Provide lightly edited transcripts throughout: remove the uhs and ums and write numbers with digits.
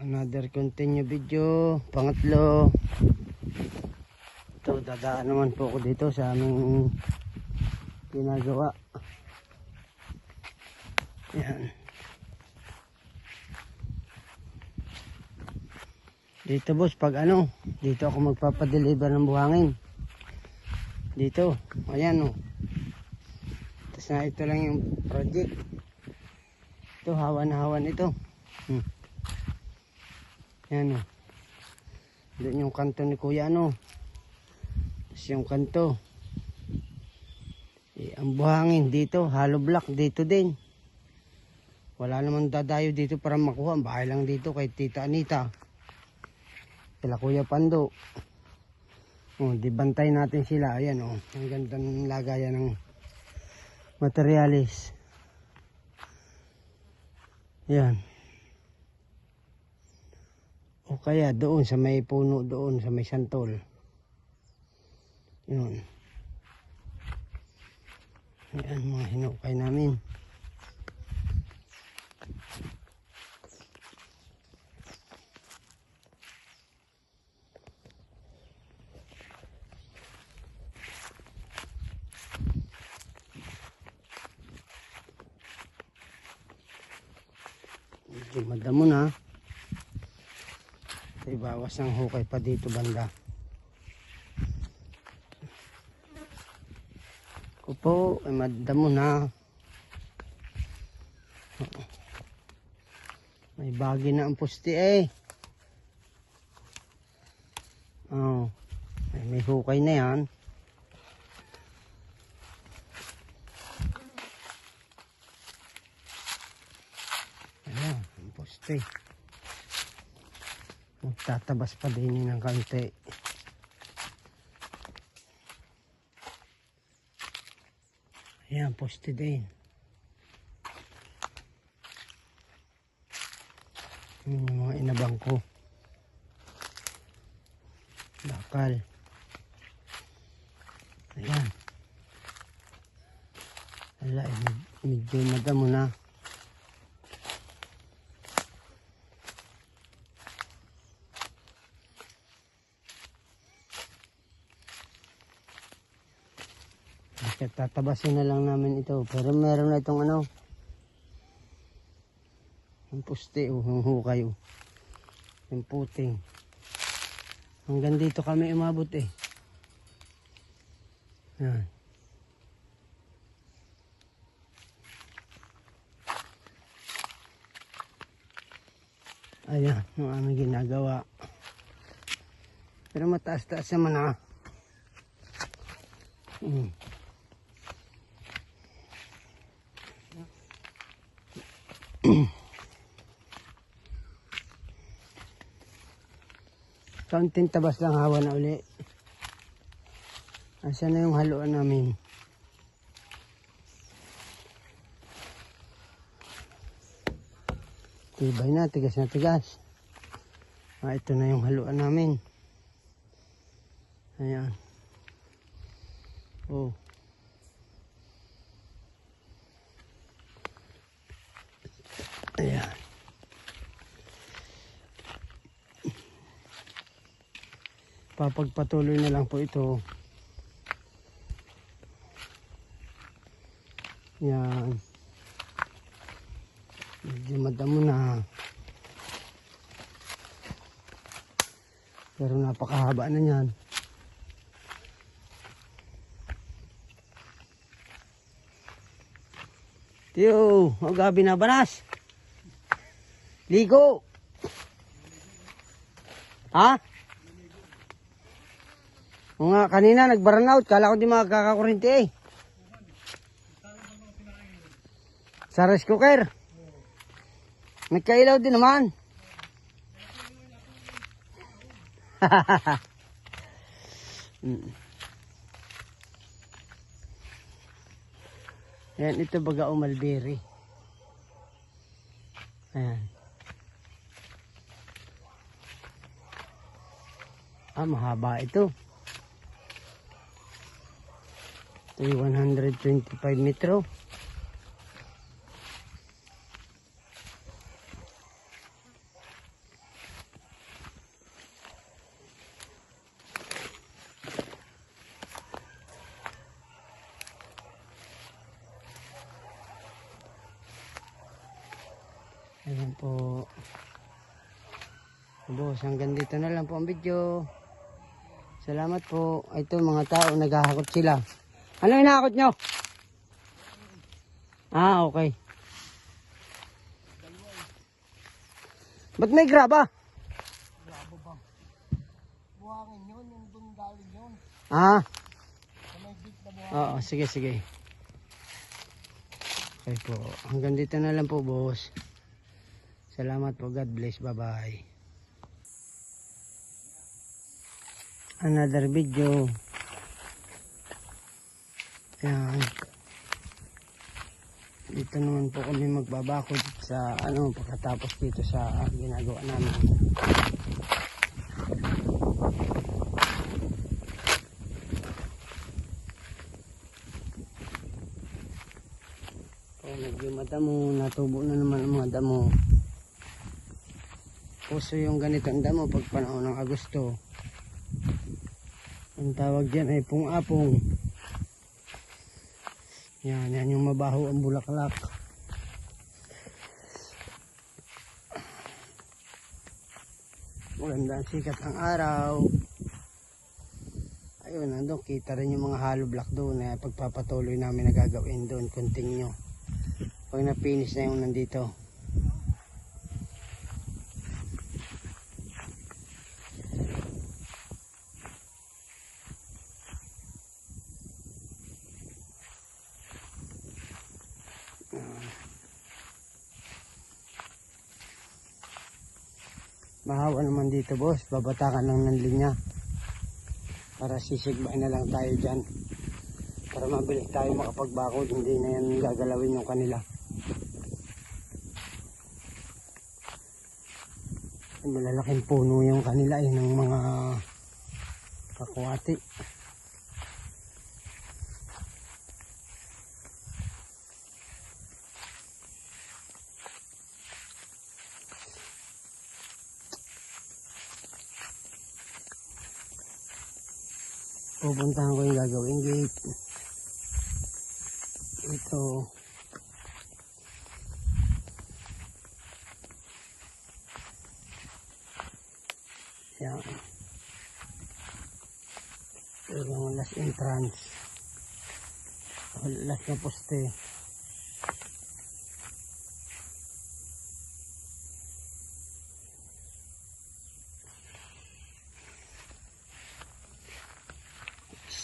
Another continue video, pangatlo. Ito, dadaan naman po ako dito sa aming ginagawa. Yan. Dito boss, pag ano, dito ako magpapadeliver ng buhangin. Dito, ayan o. Tapos na ito lang yung project. Ito, hawan-hawan ito. Yan o. Doon yung kanto ni kuya ano. Tapos yung kanto. Ang buhangin dito, hollow block dito din. Wala naman dadayo dito para makuha. Bahay lang dito kay Tita Anita. Sila Kuya Pando. Di bantay natin sila. Ayan o. Ang ganda ng lagayan ng materialis. Yan. O kaya doon sa may puno doon sa may santol. Yun. Ayan mga hinukay namin. Medyo madamo na. Ibawas ng hukay pa dito banda. Kupo ay madamo na. May bagi na ang pusti eh. Oh, may hukay na yan. Ayan, ang pusti. Magtatabas pa din ng kaunti. Ayan, poste din. Yung mga inabang ko. Bakal. Ayan. Wala, medyo madamo na. Tatabasin na lang namin ito. Pero meron na itong ano. Yung puste o yung hukay o. Yung puting. Hanggang dito kami umabot eh. Yan. Ayan. Yung aming ginagawa. Pero mataas-taas naman ha. Kaunting tabas lang hawa na uli. Asan na yung haluan namin? Tibay na, tigas na tigas. Ito na yung haluan namin. Ayan. Oh. Ayan. Papagpatuloy na lang po ito. Yan. Medyo madamo na. Pero napakahaba na yan. Tiyo, magabi na banas. Ligo. Ha? O nga, kanina nag-burn out. Kala ko di makakakurente eh. Sa rice cooker. Nagkailaw din naman. Yan, ito baga o mulberry. Ayan. Mahaba ito. Ito yung 125 metro. Ayan po. Boss, hanggang dito na lang po ang video. Salamat po. Ito mga tao, naghahakot sila. Ano hinahakot nyo? Ah, okay. Ba't may graba? Grabo ba? Buhangin yun, yung dun galing yun. Ah, Sa may big na buhangin. oo, sige, sige. Okay po. Hanggang dito na lang po, boss. Salamat po. God bless. Bye-bye. Another video. Ayan. Dito naman po kami magbabakod sa pagkatapos dito sa ginagawa namin. Medyo madamo, natubo na naman ang mga damo. Puso yung ganitong damo pag panahon ng Agosto. Ang tawag dyan ay pung-apong. Yan yung mabaho ang bulaklak. Maganda ang sikat ng araw. Ayun, nandun, kita rin yung mga hollow block doon na pagpapatuloy namin na gagawin doon, continue. Pag na-finish na yung nandito. Mahawa naman dito, boss. Babatakan lang ng linya. Para sisigbahin na lang tayo dyan. Para mabilis tayo makapagbakod. Hindi na yan gagalawin yung kanila. Malalaking puno yung kanila ng mga kakwati. Pupuntahan ko yung gagawin gate. Ito. Yan. Ito yung last entrance. Last na poste.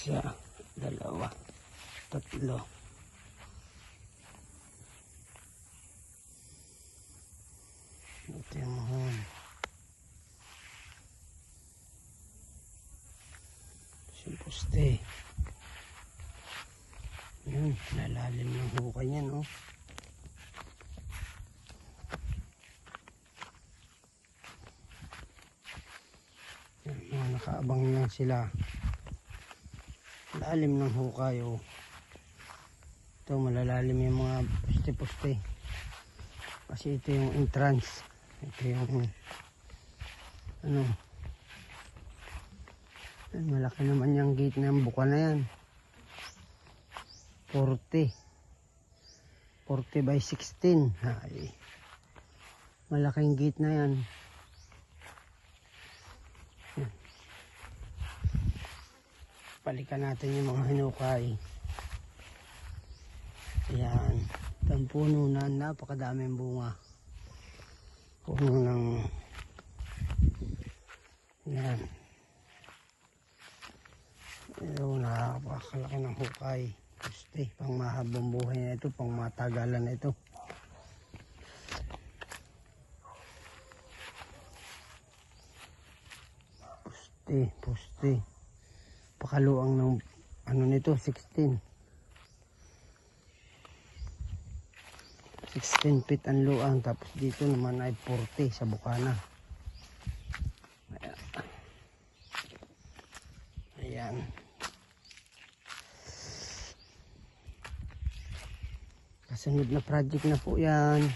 Isa, dalawa, tatlo. Ito yung mahon. Yung poste. Yun, lalalim ng hukay niya, no? Yan, mga nakaabang lang sila. Lalim ng hukay, oh. Ito, malalalim yung mga poste-poste. Kasi ito yung entrance. Ito yung malaki naman yung gate ng buka na yan. 40 by 16. Ay, malaking gate na yan. Balikan natin yung mga hinukay. Ayan. Itong puno na napakadaming bunga. Puno ng yan. Ito, nakakalaki ng hukay. Gusti, pang mahabang buhay na ito, pang matagalan na ito. Poste. Pakaluang ng nito, 16 feet ang luang, tapos dito naman ay 40 sa bukana. Ayan. Kasunod na project na po yan.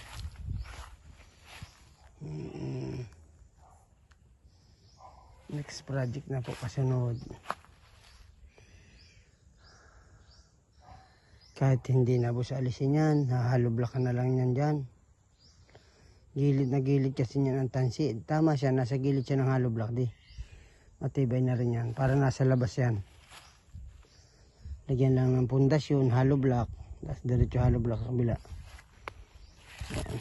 Next project na po kasunod. Kahit hindi na bus alisin yan, hahalo block na lang yan dyan. Gilid na gilid kasi niyan ang tansi. Tama siya, nasa gilid siya ng hollow block di. Matibay na rin yan. Para nasa labas yan. Lagyan lang ng pundasyon, hollow block. Tapos diretso hollow block sa kabila. Yan.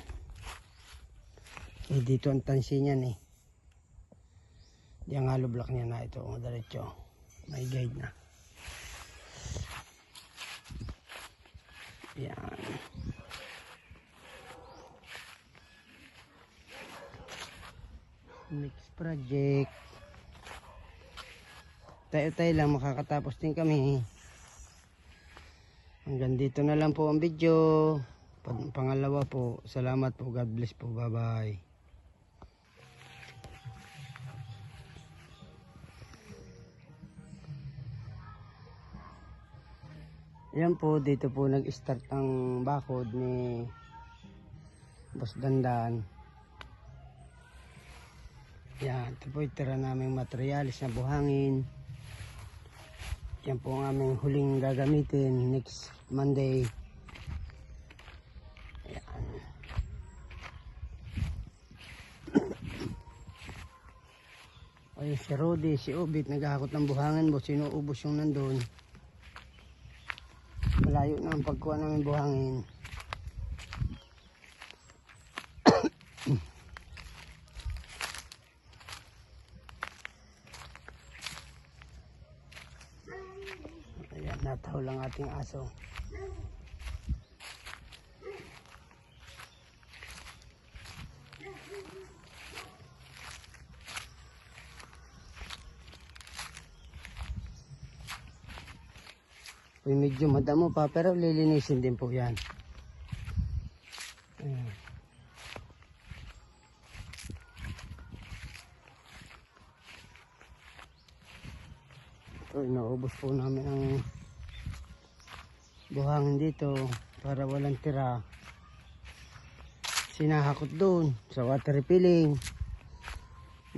Eh dito ang tansi niyan eh. Yung hollow block niya na ito. Diretso. May guide na. Yan. Next project. Tayo-tayo lang makakatapos din kami. Hanggang dito na lang po ang video. Pangalawa po, salamat po. God bless po. Bye-bye. Yan po, dito po nag-start ang bakod ni Boss Dandan. Yan, ito po itira naming materialis na buhangin. Yan po ang aming huling gagamitin next Monday. Yan. Ayun si Rudy, si Ubit, naghahakot ng buhangin. Bo, sinuubos yung nandun. Malayo na ang pagkuha namin buhangin. Ayan, nataw lang ating aso. Medyo madamo pa pero lilinisin din po yan. Ayan. Ito, inaubos po namin ang buhangin dito para walang tira. Sinahakot doon sa water refilling.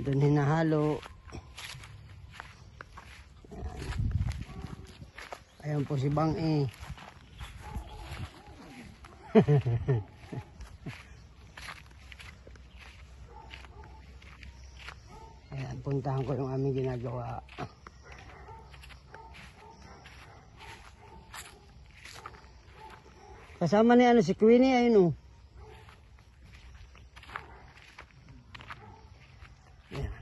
Doon hinahalo. Ayan po si Bang eh. Ayan, puntahan ko yung aming ginagawa. Kasama ni ano si Queenie ayun oh. Ayan.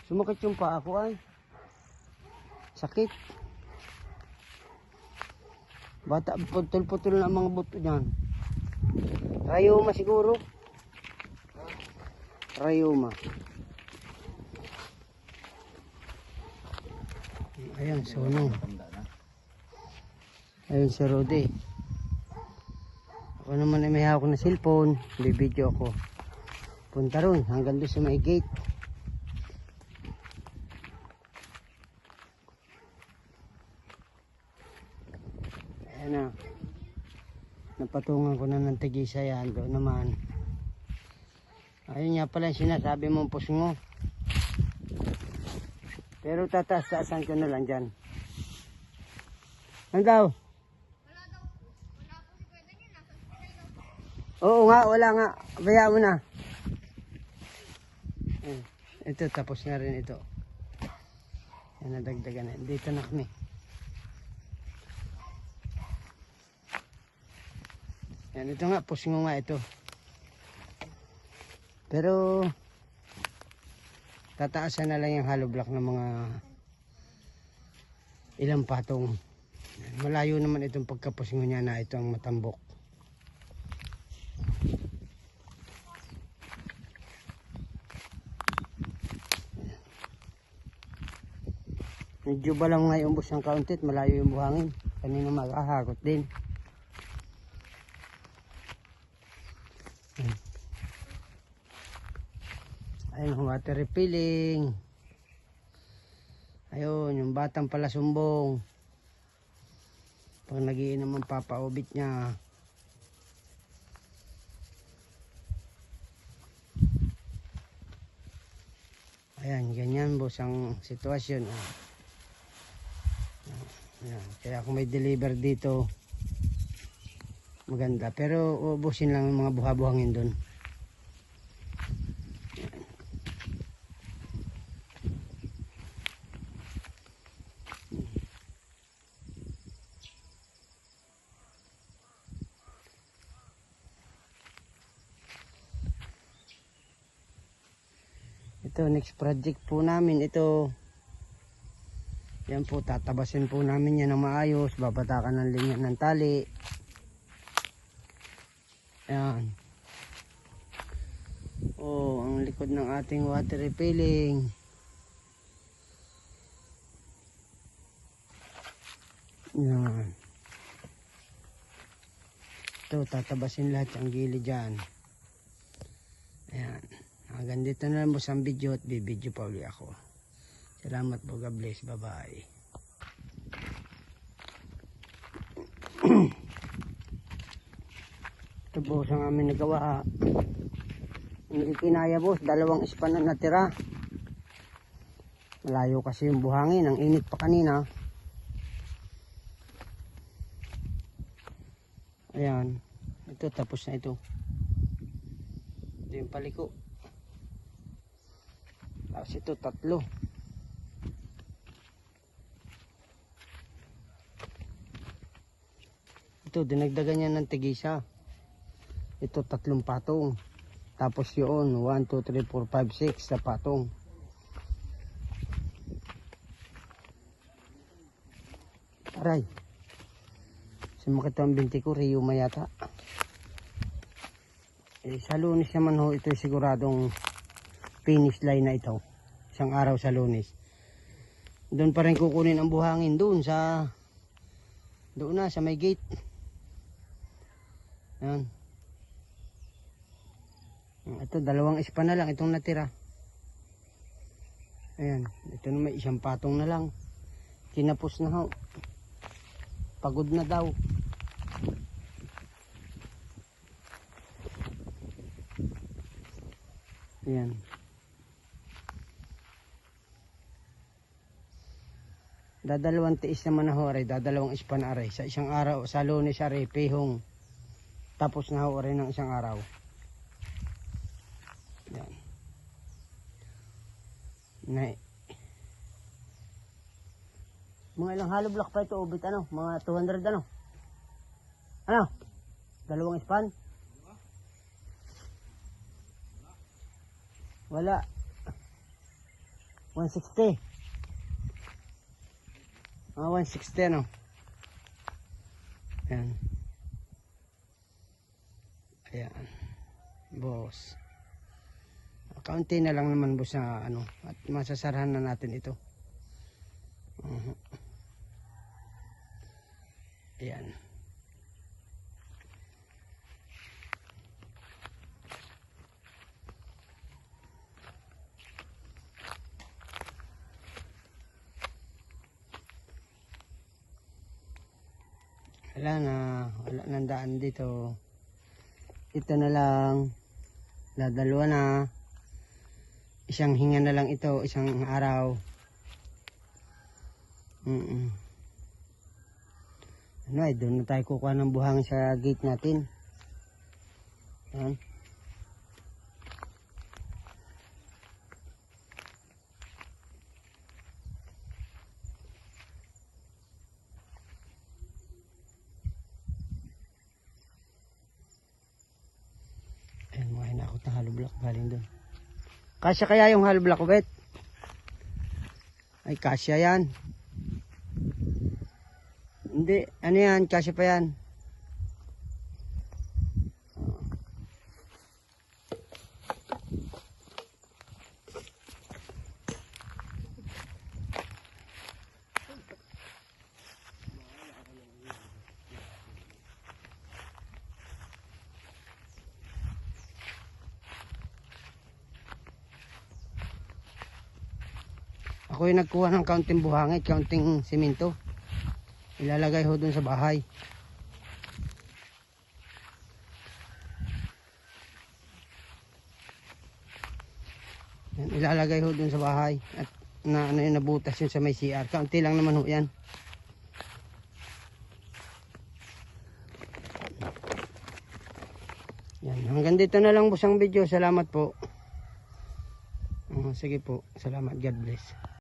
Sumakit yung paa ko ay. Sakit. Bata, putol-putol na mga buto niyan. Rayuma siguro. Rayuma. Ayan, suno. Ayun si Rudy. Ako naman ay may hawak na cellphone. Bibidyo ako. Punta ron hanggang doon sa may gate. Ayan na. Napatungan ko na ng tigisa yan. Doon naman. Ayun nga pala sinasabi mong pusngo. Pero tataas-taasan ko na lang dyan. Ano daw? Wala daw. Wala po si Kuya Daniel. Nasa hospital daw. Oo nga, wala nga. Bayaan mo na. Ito, tapos na rin ito. Yan, nadagdagan na. Dito na kami. Yan, ito nga, pusngo nga ito. Pero, tataasan na lang yung hollow block ng mga ilang patong. Malayo naman itong pagkapusngo niya na ito ang matambok. Medyo ba lang ngayon bus ng kaunti at malayo yung buhangin. Kanina mag-ahakot din. Ayun, water refilling. Ayun, yung batang pala sumbong. Pag nagiinom ang papaubit niya. Ayan, ganyan boss ang sitwasyon. Ayan. Kaya kung may deliver dito, maganda. Pero ubusin lang yung mga buha-buhangin doon. Ito, next project po namin, ito. Yan po, tatabasin po namin yan ng maayos. Babatakan ng linya ng tali. Yan. Oh, ang likod ng ating water refilling. Yan. Ito, tatabasin lahat ang gilid dyan. Ayan. Hanggang dito na lang po sa video at bibidyo pa ulit ako. Salamat po. God bless. Bye-bye. Ito po ang aming nagawa. Hindi kinaya boss. 2 span na natira. Malayo kasi yung buhangin. Ang init pa kanina. Ayan. Ito tapos na ito. Ito yung paliko. Tapos ito 3. Ito dinagdagan niya ng tigisa. Ito 3 patong. Tapos yun 1, 2, 3, 4, 5, 6 sa patong. Aray. Sumakit ang binti ko, Riyuma yata. Sa Lunes naman ho, ito siguradong finish line na ito. Isang araw sa Lunes. Doon pa rin kukunin ang buhangin doon sa doon na sa may gate. Yan. Ito 2 span na lang itong natira. Ayan, ito na may 1 patong na lang. Tinapos na ho. Pagod na daw. Ayan. Dadalawang tiis naman na ho, aray. Dadalawang span aray. Sa isang araw, sa Lunes aray, pihong. Tapos na ho, aray ng isang araw. Yan. Mga ilang hollow block pa ito, ubit ano? Mga 200 ano? Ano? 2 span? Wala. 160. 160 ano? Ayan. Ayan. Boss. Kaunti na lang naman boss na ano. At masasarahan na natin ito. Ayan. Wala nang daan dito. Ito na lang. Dadalawa na. Isang hinga na lang ito, isang araw. Ano ay, doon na tayo kukuha ng buhangin sa gate natin. Ayan. Ayan, mga hinakot na hollow block galing doon. Kasya kaya yung hollow block, bet? Ay, kasya yan. Hindi, ano yan, kasya pa yan. Ako yung nagkuha ng kaunting buhangin, kaunting simento. Ilalagay ho dun sa bahay. Yan, ilalagay ho dun sa bahay. At na, ano yun, nabutas yun sa may CR. Kaunti lang naman ho yan. Hanggang dito na lang po ang video. Salamat po. Sige po. Salamat. God bless.